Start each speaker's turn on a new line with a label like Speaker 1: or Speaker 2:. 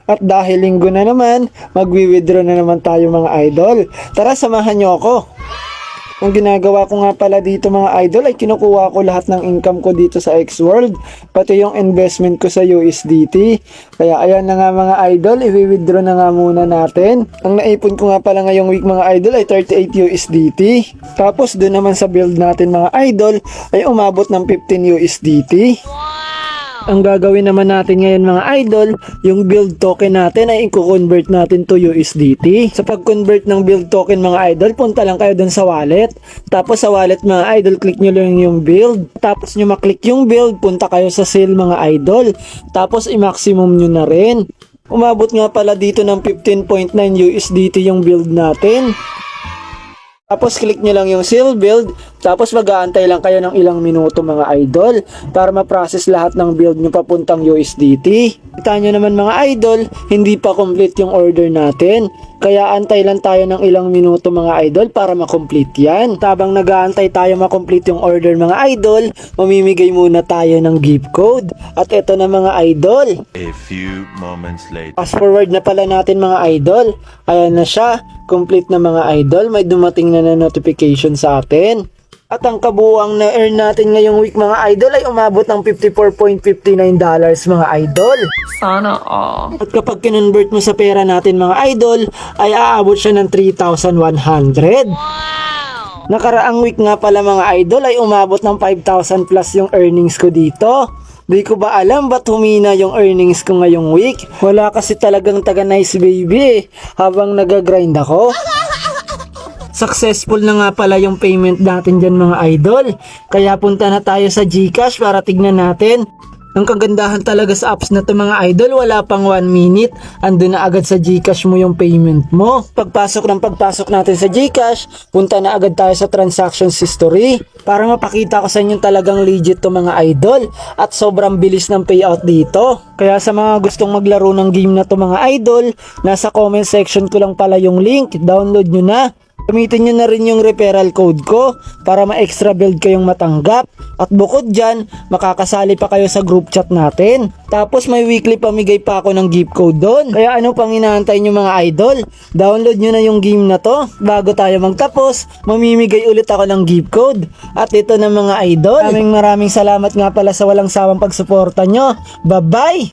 Speaker 1: At dahil linggo na naman, magwi-withdraw na naman tayo mga idol. Tara, samahan nyo ako. Ang ginagawa ko nga pala dito mga idol ay kinukuha ko lahat ng income ko dito sa Xworld, pati yung investment ko sa USDT. Kaya ayan na nga mga idol, i-withdraw na nga muna natin. Ang naipon ko nga pala ngayong week mga idol ay 38 USDT. Tapos doon naman sa build natin mga idol ay umabot ng 15 USDT. Ang gagawin naman natin ngayon mga idol, yung build token natin ay i-convert natin to USDT. Sa pag-convert ng build token mga idol, punta lang kayo dun sa wallet. Tapos sa wallet mga idol, click nyo lang yung build. Tapos nyo maklik yung build, punta kayo sa sale mga idol. Tapos i-maximum nyo na rin. Umabot nga pala dito ng 15.9 USDT yung build natin. Tapos click nyo lang yung sale build, tapos mag-aantay lang kayo ng ilang minuto mga idol para ma-process lahat ng build nyo papuntang USDT. Kita nyo naman mga idol, hindi pa complete yung order natin. Kaya antay lang tayo ng ilang minuto mga idol para ma-complete yan. Tabang nag-aantay tayo ma-complete yung order mga idol, mamimigay muna tayo ng gift code. At eto na mga idol.
Speaker 2: A few moments later.
Speaker 1: Fast forward na pala natin mga idol. Ayan na siya. Complete na mga idol. May dumating na notification sa atin. At ang kabuuang na-earn natin ngayong week mga idol ay umabot ng $54.59 mga idol.
Speaker 3: Sana all.
Speaker 1: At kapag kinonvert mo sa pera natin mga idol, ay aabot siya ng 3,100. Nakaraang week nga pala mga idol ay umabot ng 5,000 plus yung earnings ko dito. Di ko ba alam ba't humina yung earnings ko ngayong week? Wala kasi talagang taga nice baby habang nagagrind ako. Successful na nga pala yung payment natin dyan mga idol. Kaya punta na tayo sa GCash para tignan natin. Ang kagandahan talaga sa apps na to mga idol, wala pang 1 minute, andun na agad sa GCash mo yung payment mo. Pagpasok natin sa GCash, punta na agad tayo sa transactions history para mapakita ko sa inyo talagang legit to mga idol at sobrang bilis ng payout dito. Kaya sa mga gustong maglaro ng game na to mga idol, nasa comment section ko lang pala yung link, download nyo na. Gamitin nyo na rin yung referral code ko para ma-extra build kayong matanggap. At bukod dyan, makakasali pa kayo sa group chat natin. Tapos may weekly pamigay pa ako ng gift code doon. Kaya ano pang inaantay nyo mga idol? Download nyo na yung game na to. Bago tayo magtapos, mamimigay ulit ako ng gift code. At ito na mga idol. Maraming salamat nga pala sa walang sawang pagsuporta nyo. Bye-bye!